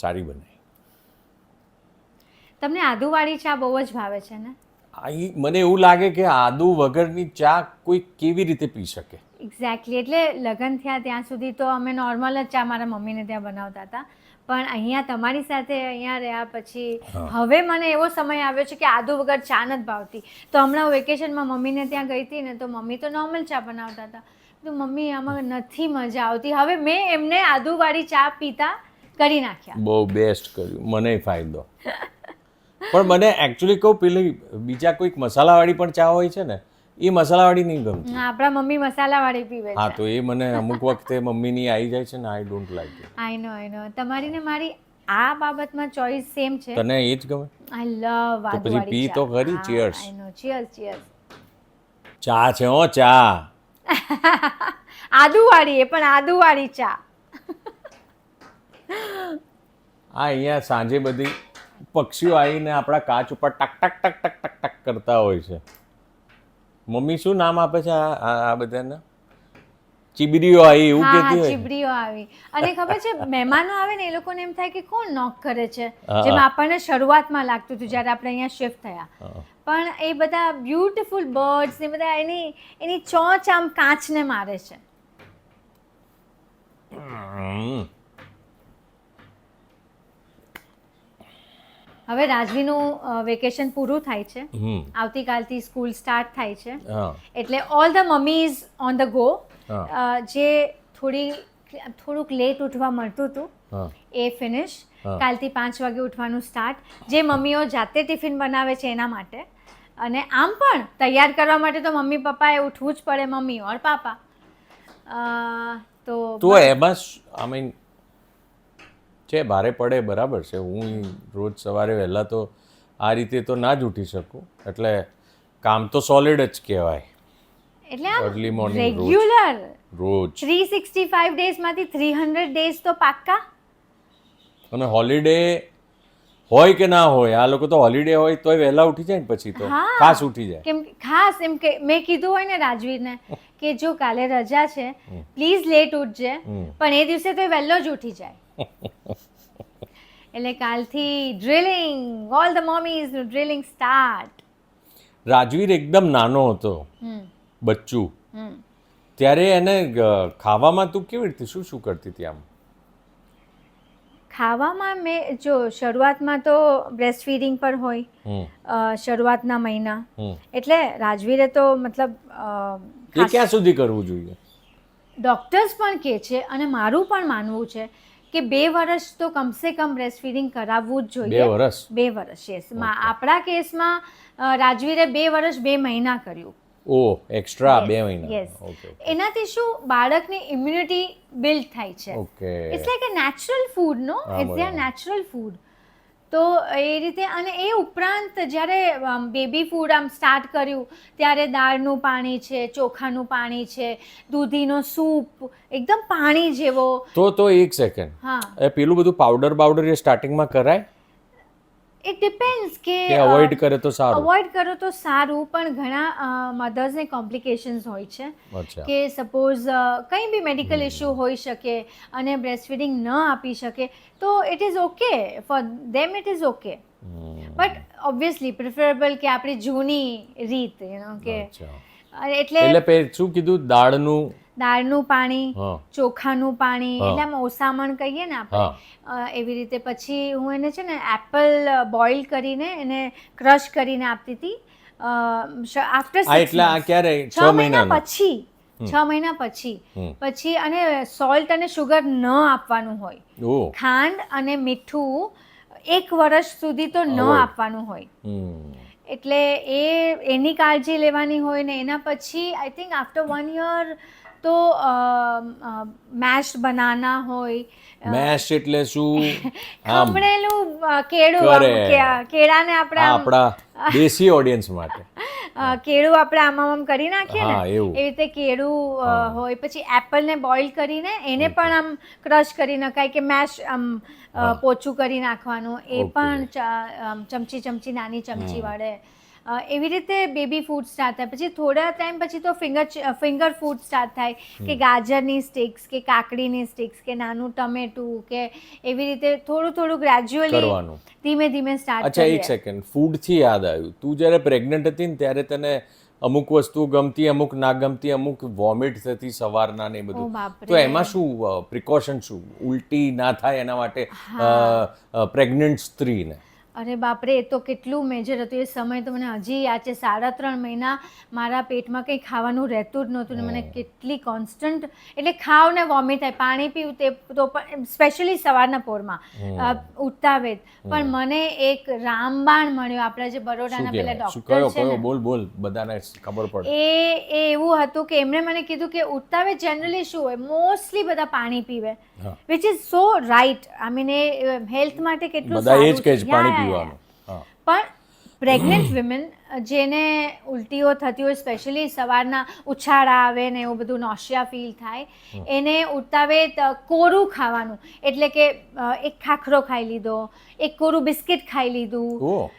સારી બનાવી. તમને આદુવાળી ચા બહુ જ ભાવે છે ને? મને એવું લાગે કે આદુ વગરની ચા કોઈ કેવી રીતે પી શકે. એક્ઝેક્ટલી. એટલે લગ્ન થયા ત્યાં સુધી તો અમે નોર્મલ જ ચા મારા મમ્મીને ત્યાં બનાવતા હતા, પણ અહીંયા તમારી સાથે અહીંયા રહ્યા પછી હવે મને એવો સમય આવ્યો છે કે આદુ વગર ચા નથી ભાવતી. તો હમણાં વેકેશનમાં મમ્મીને ત્યાં ગઈ હતી ને, તો મમ્મી તો નોર્મલ ચા બનાવતા હતા. તો મમ્મી આમાં નથી મજા આવતી. હવે મેં એમને આદુવાળી ચા પીતા કરી નાખ્યા. બહુ બેસ્ટ કર્યું, મને ફાયદો. પણ મને એકચ્યુઅલી કહું, પેલી બીજા કોઈક મસાલાવાળી પણ ચા હોય છે ને, એ મસાલાવાળી નહીં ગમતી. આપણા મમ્મી મસાલાવાળી પીવે છે. હા, તો એ મને અમુક વખતે મમ્મીની આવી જાય છે ને, આઈ ડોન્ટ લાઈક ઇટ. આઈ નો તમારી ને મારી આ બાબતમાં ચોઈસ સેમ છે. તને એ જ ગમે? આઈ લવ તો પછી પી તો ખરી. ચીયર્સ. આઈ નો. ચીયર્સ. ચા છે હો, ચા. આદુવાળી, એ પણ આદુવાળી ચા. અહીંયા સાંજે બધી પક્ષીઓ આવીને આપણા કાચ ઉપર ટક ટક ટક ટક ટક ટક કરતા હોય છે. મમ્મી શું નામ આપે છે આ બધાને? ચીબરીઓ આવી એવું કહેતી હોય. ચીબરીઓ આવી. અને ખબર છે, મહેમાનો આવે ને એ લોકોને એમ થાય કે કોણ નોક કરે છે, જેમ આપણને શરૂઆતમાં લાગતું હતું જ્યારે આપણે અહીંયા શિફ્ટ થયા. પણ એ બધા બ્યુટીફુલ બર્ડ્સ ને બધા એની ચોંચ આમ કાચને મારે છે. હવે રાજવીનું વેકેશન પૂરું થાય છે. આવતીકાલથી સ્કૂલ સ્ટાર્ટ થાય છે, એટલે all the mummies on the go. જે થોડુંક લેટ ઉઠવા મળતું હતું એ ફિનિશ. કાલથી 5 વાગે ઉઠવાનું સ્ટાર્ટ. જે મમ્મીઓ જાતે ટિફિન બનાવે છે એના માટે, અને આમ પણ તૈયાર કરવા માટે તો મમ્મી પપ્પાએ ઉઠવું જ પડે, મમ્મી ઓર પાપા. તો એમાં આઈ મીન છે, ભારે પડે, બરાબર છે. હું રોજ સવારે વહેલા તો આ રીતે તો ના જ ઉઠી શકું, એટલે કામ તો સોલિડ જ કહેવાય. એટલે આમ અર્લી મોર્નિંગ રેગ્યુલર રોજ 365 ડેઝમાંથી 300 ડેઝ તો પાક્કા. અને હોલિડે હોય કે ના હોય, આ લોકો તો હોલિડે હોય તોય વહેલા ઉઠી જાય ને પછી તો ખાસ ઉઠી જાય. કેમ ખાસ એમ કે મેં કીધું હોય ને રાજવીરને કે જો કાલે રજા છે, પ્લીઝ લેટ ઉઠજે, પણ એ દિવસે તો વહેલો જ ઉઠી જાય. એટલે કાલથી drilling, all the mummies drilling start. Rajveer એકદમ નાનો હતો, બચ્ચું, ત્યારે એને ખાવામાં તું કેવી રીતે શું શું કરતી હતી? આમ ખાવામાં મેં જો શરૂઆતમાં તો બ્રેસ્ટ ફીડિંગ પર હોય શરૂઆતના મહિના, એટલે રાજવીરે તો મતલબ એ ક્યાં સુધી કરવું જોઈએ? ડૉક્ટર્સ પણ કહે છે અને મારું પણ માનવું છે કે 2 વર્ષ તો કમસે કમ બ્રેસ્ટ ફીડિંગ કરાવવું જ જોઈએ. 2 વર્ષ યસ. આપણા કેસમાં રાજવીરે 2 વર્ષ 2 મહિના કર્યું. એક્સ્ટ્રા 2 મહિના. યસ. એનાથી શું, બાળકની ઇમ્યુનિટી બિલ્ડ થાય છે. It's like a natural food, no it's their natural food. તો એ રીતે. અને એ ઉપરાંત જ્યારે બેબી ફૂડ આમ સ્ટાર્ટ કર્યું ત્યારે દાળનું પાણી છે, ચોખાનું પાણી છે, દૂધીનો સૂપ, એકદમ પાણી જેવો. તો એક સેકન્ડ, પેલું બધું પાવડર એ સ્ટાર્ટિંગમાં કરાય? ઇટ ડિપેન્ડ્સ કે અવોઇડ કરે તો સારું. અવોઇડ કરો તો સારું, પણ ઘણા મધર્સને કોમ્પ્લિકેશન્સ હોય છે કે સપોઝ કંઈ બી મેડિકલ ઇશ્યુ હોઈ શકે અને બ્રેસ્ટ ફીડિંગ ન આપી શકે, તો it is okay for them, it is okay. But obviously preferable કે આપણી જૂની રીત, કે એટલે શું કીધું? દાળનું પાણી, ચોખાનું પાણી, એટલે આમ ઓસામણ કહીએ ને આપણે, એવી રીતે. પછી હું એને છે ને એપલ બોઇલ કરીને એને ક્રશ કરીને આપતી હતી આફ્ટર 6 મહિના પછી. 6 મહિના પછી. અને સોલ્ટ અને શુગર ન આપવાનું હોય. ખાંડ અને મીઠું 1 વર્ષ સુધી તો ન આપવાનું હોય. એટલે એની કાળજી લેવાની હોય ને. એના પછી આઈ થિંક આફ્ટર 1 યર તો મેશ બનાના હોય. મેશ એટલે શું? ખમણેલું કેળું, કેળાને આપણે આપણા દેશી ઓડિયન્સ માટે કેળું આપણે આમ કરી નાખીએ ને, એવી રીતે કેળું હોય. પછી એપલને બોઇલ કરીને એને પણ આમ ક્રશ કરી નખાય, કે મેશ આમ પોચું કરી નાખવાનું. એ પણ ચમચી નાની ચમચી વડે. એવી રીતે બેબી ફૂડ સ્ટાર્ટ થાય. પછી થોડા ટાઈમ પછી તો ફિંગર ફૂડ સ્ટાર્ટ થાય કે ગાજરની સ્ટિક્સ કે કાકડીની સ્ટિક્સ કે નાનું ટમેટું કે એવી રીતે થોડું ગ્રેજ્યુઅલી કરવાનું. ધીમે ધીમે સ્ટાર્ટ અચ્છા એક સેકન્ડ, ફૂડથી યાદ આવ્યું, તું જ્યારે પ્રેગ્નન્ટ હતી ને ત્યારે તને અમુક વસ્તુ ગમતી, અમુક ના ગમતી, અમુક વોમિટ થતી સવારના ને એ બધું, તો એમાં શું પ્રિકોશન, શું ઉલટી ના થાય એના માટે પ્રેગ્નન્ટ સ્ત્રીને? અરે બાપરે, એ તો કેટલું મેજર હતું એ સમય, તો મને હજી યાદ છે. 3.5 મહિના મારા પેટમાં કંઈ ખાવાનું રહેતું જ નહોતું ને મને કેટલી કોન્સ્ટન્ટ, એટલે ખાવ ને વોમિટ થાય, પાણી પીવું તે તો પણ સ્પેશિયલી સવારના પોરમાં ઉઠતા વેત. પણ મને એક રામબાણ મળ્યો, આપણા જે બરોડાના પેલા ડોક્ટર છે ને, બોલ બધાને ખબર પડે. એ એવું હતું કે એમણે મને કીધું કે ઉઠતા વેત જનરલી શું હોય, મોસ્ટલી બધા પાણી પીવે, which is so right. I mean A health માટે કેટલું બધા એ જ સારું કહે છે પાણી છે. પીવાનું. પણ પ્રેગ્નન્ટ વિમેન જેને ઉલટીઓ થતી હોય, સ્પેશિયલી સવારના ઉછાળા આવે ને એવું બધું, નોશિયા ફીલ થાય, એને ઉઠતા વેત કોરું ખાવાનું, એટલે કે એક ખાખરો ખાઈ લીધો, એક કોરું બિસ્કિટ ખાઈ લીધું,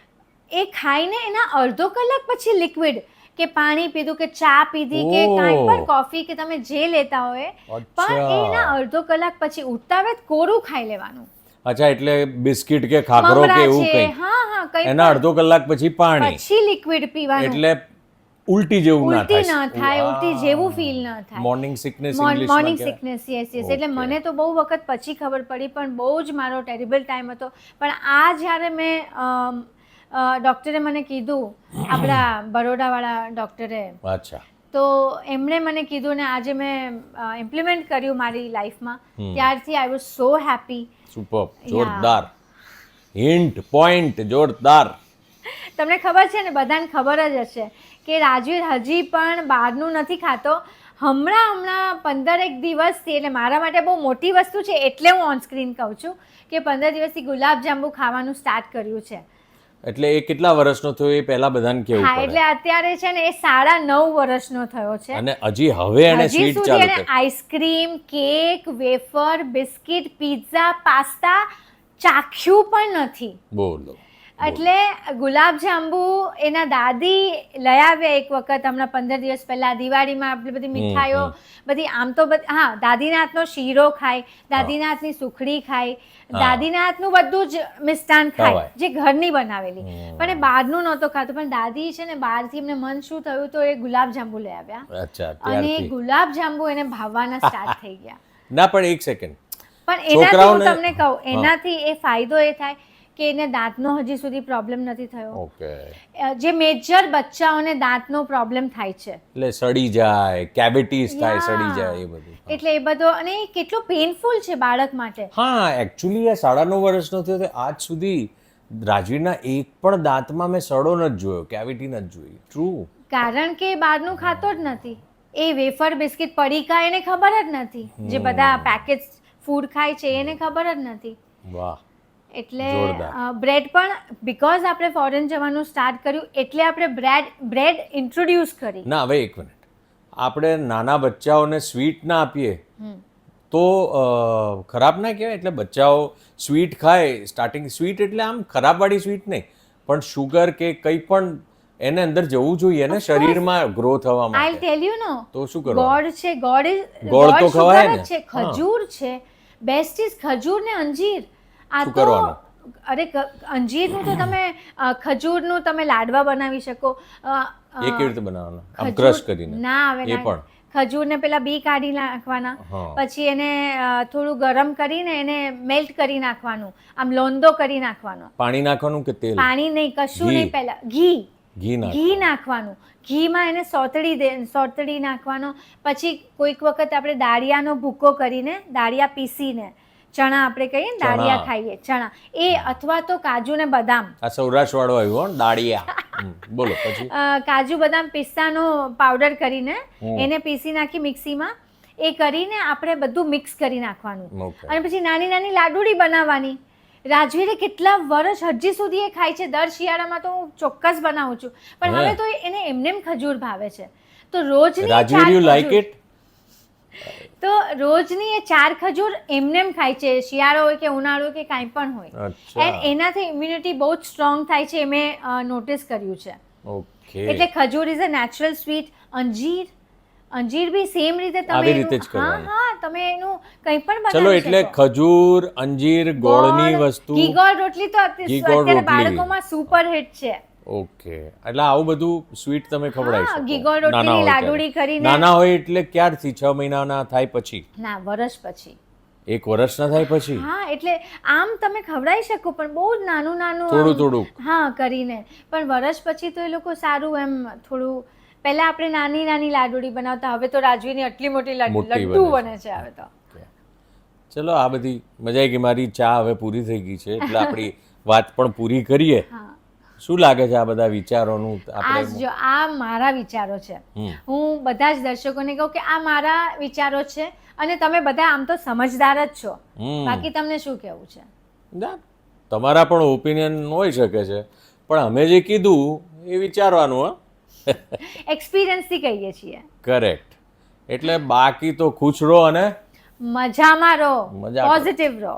એ ખાઈને એના અડધો કલાક પછી લિક્વિડ કે પાણી પીધું કે ચા પીધી કે કાંઈ પણ કોફી કે તમે જે લેતા હોય, પણ એના અડધો કલાક પછી ઉઠતા વેત કોરું ખાઈ લેવાનું. અચ્છા, એટલે બિસ્કિટ કે ખાખરો કે એવું કંઈ, કંઈ એના અડધો કલાક પછી પાણી, પછી લિક્વિડ પીવાનું, એટલે ઉલટી જેવું ના ઉલટી ન થાય, ઉલટી જેવું ફીલ ન થાય. Morning sickness, morning sickness, yes. એટલે મને તો બહુ વખત પછી ખબર પડી, પણ બહુ જ મારો ટેરિબલ ટાઈમ હતો. પણ આ જ્યારે મેં ડૉક્ટરે મને કીધું, આપણા બરોડાવાળા ડૉક્ટરે, અચ્છા, તો એમણે મને કીધું ને આજે મેં ઇમ્પ્લિમેન્ટ કર્યું મારી લાઈફમાં, ત્યારથી I was so happy. Super, જોરદાર હિન્ટ, પોઈન્ટ જોરદાર. તમને ખબર છે ને, બધાને ખબર જ હશે કે રાજવીર હજી પણ બહારનું નથી ખાતો. હમણાં 15 દિવસથી, એટલે મારા માટે બહુ મોટી વસ્તુ છે એટલે હું ઓન સ્ક્રીન કહું છું કે 15 દિવસથી ગુલાબજાંબુ ખાવાનું સ્ટાર્ટ કર્યું છે. એટલે એ કેટલા વર્ષનો થયો એ પહેલા બધાને કેવું પડે. એટલે અત્યારે છે ને એ 9.5 વર્ષનો થયો છે, અને હજી હવે એને સ્વીટ ચાલુ કરી, ice cream, cake, wafer, biscuit, pizza, pasta ચાખ્યું પણ નથી. બોલો. એટલે ગુલાબજાંબુ એના દાદી લઈ આવ્યા એક વખત, હમણાં 15 દિવસ પહેલા દિવાળીમાં. આપણી બધી મીઠાઈઓ બધી, આમ તો હા, દાદીના હાથનો શીરો ખાય, દાદીના હાથની સુખડી ખાય, દાદીના હાથનું બધું જ મિષ્ટાન ખાય જે ઘરની બનાવેલી, પણ એ બહારનું નહોતો ખાતું. પણ દાદી છે ને, બહારથી એમને મન શું થયું તો એ ગુલાબજાંબુ લઈ આવ્યા, અને એ ગુલાબજાંબુ એને ભાવવાના સ્ટાર્ટ થઈ ગયા. ના, પણ એક સેકન્ડ, પણ એનાથી હું તમને કહું, એનાથી એ ફાયદો એ થાય કે એને દાંતનો હજી સુધી પ્રોબ્લેમ નથી થયો. જે મેજર બચ્ચાઓને દાંતનો પ્રોબ્લેમ થાય છે, એટલે સડી જાય, કેવિટીઝ થાય, સડી જાય, એ બધું. એટલે એ બધો, અને એ કેટલું પેઇનફુલ છે બાળક માટે. હા, એકચ્યુઅલી આ 9.5 વર્ષનો થયો તો આજ સુધી રાજવીરના એક પણ દાંતમાં મેં સડો નથી જોયો, કેવિટી નથી જોઈ. ટ્રુ. કારણ કે બહારનું ખાતો જ નથી. એ વેફર, બિસ્કિટ, પડીકા એને ખબર જ નથી. જે બધા પેકેજ ફૂડ ખાય છે એને ખબર જ નથી. વાહ. એટલે બ્રેડ પણ, બીકોઝ આપણે ફોરેન જવાનું સ્ટાર્ટ કર્યું એટલે આપણે બ્રેડ ઇન્ટ્રોડ્યુસ કરી. ના, હવે એક મિનિટ, આપણે નાના બચ્ચાઓને સ્વીટ ના આપીએ તો ખરાબ ના કહેવાય? એટલે બચ્ચાઓ સ્વીટ ખાય, સ્ટાર્ટિંગ સ્વીટ એટલે આમ ખરાબવાળી સ્વીટ નહીં, પણ શુગર કે કંઈ પણ એને અંદર જવું જોઈએ ને શરીરમાં ગ્રો થવા માટે. આઈ ટેલ યુ નો, તો શું કરવાનું? ગોળ છે, ગોળ તો ખવાય ને, ખજૂર છે, બેસ્ટ ઇઝ ખજૂર ને અંજીર. શું કરવાનું? અરે અંજીરનું તો તમે, ખજૂરનું તમે લાડવા બનાવી શકો. એ કેવી રીતે બનાવવાના? આમ ક્રશ કરીને? ના આવે, એ પણ ખજૂરને પેલા બી કાઢી નાખવાના, પછી એને થોડું ગરમ કરીને એને મેલ્ટ કરી નાખવાનું, આમ લોંદો કરી નાખવાનો. પાણી નાખવાનું કે તેલ? પાણી નહીં, કશું નહીં. પહેલા ઘી નાખવાનું, ઘીમાં એને સોતળી નાખવાનો. પછી કોઈક વખત આપણે દાળિયાનો ભૂકો કરીને, દાળિયા પીસીને, ચણા આપણે કહીએ ને દાળિયા ખાઈએ, ચણા, એ અથવા તો કાજુ ને બદામ. આ સૌરાષ્ટ્ર વાળો આવ્યો દાળિયા. બોલો પછી. કાજુ બદામ પિસ્તાનો પાવડર કરીને એને પીસી નાખી મિક્સીમાં, એ કરીને આપણે બધું મિક્સ કરી નાખવાનું, અને પછી નાની નાની લાડુડી બનાવવાની. રાજવીરે કેટલા વર્ષ હજી સુધી એ ખાય છે. દર શિયાળામાં તો હું ચોક્કસ બનાવું છું, પણ હવે તો એને એમને ખજૂર ભાવે છે, તો રોજની રાજવીર યુ લાઈક ઇટ? તો રોજની એ 4 ખજૂર એમને ખાય છે, શિયાળો હોય કે ઉનાળો કે કાંઈ પણ હોય. એન્ડ એનાથી ઇમ્યુનિટી બહુ જ સ્ટ્રોંગ થાય છે, એ મેં નોટિસ કર્યું છે. ઓકે એટલે ખજૂર ઇઝ અ નેચરલ સ્વીટ. અંજીર બી સેમ રીતે તમે આવી રીતે જ એનું- કરવાનું. હા તમે એનું કંઈ પણ ચલો બનાવી એટલે શકો. ખજૂર અંજીર ગોળની ગોળ, વસ્તુ ઘી ગોળ રોટલી તો ઘી ગોળ અત્યારે રોટલી. બાળકોમાં સુપર હિટ છે. ઓકે એટલે આવું બધું સ્વીટ તમે ખવડાવી હા, શકો ઘી ગોળ રોટલીની નાના હોય લાડુળી ત્યારે. કરીને. નાના હોય એટલે ક્યારથી 6 મહિનાના થાય પછી ના, વર્ષ પછી. 1 વર્ષના થાય પછી હા એટલે આમ તમે ખવડાવી શકો પણ બહુ જ નાનું નાનું થોડું આમ, થોડુંક. હા કરીને. પણ વર્ષ પછી તો એ લોકો સારું એમ થોડું. પહેલા આપણે નાની નાની લાડુળી બનાવતા, હવે તો રાજવીની આટલી મોટી મોટી લડ્ડુ બને બને છે હવે તો. ચલો આ બધી મજા આવી ગઈ. મારી ચા હવે પૂરી થઈ ગઈ છે એટલે આપણી વાત પણ પૂરી કરીએ. હા, શું લાગે છે આ બધા વિચારોનું આ આપણે જો આ મારા વિચારો છે. હું બધા જ દર્શકોને કહું કે આ મારા વિચારો છે અને તમે બધા આમ તો સમજદાર જ છો. બાકી તમને શું કહેવું છે? ના, તમારા પણ ઓપિનિયન હોઈ શકે છે પણ અમે જે કીધું એ વિચારવાનું. એક્સપિરિયન્સથી કહીએ છીએ. કરેક્ટ. એટલે બાકી તો ખુશ રહો અને મજામાં રહો, મજા કરો. પોઝિટિવ રહો.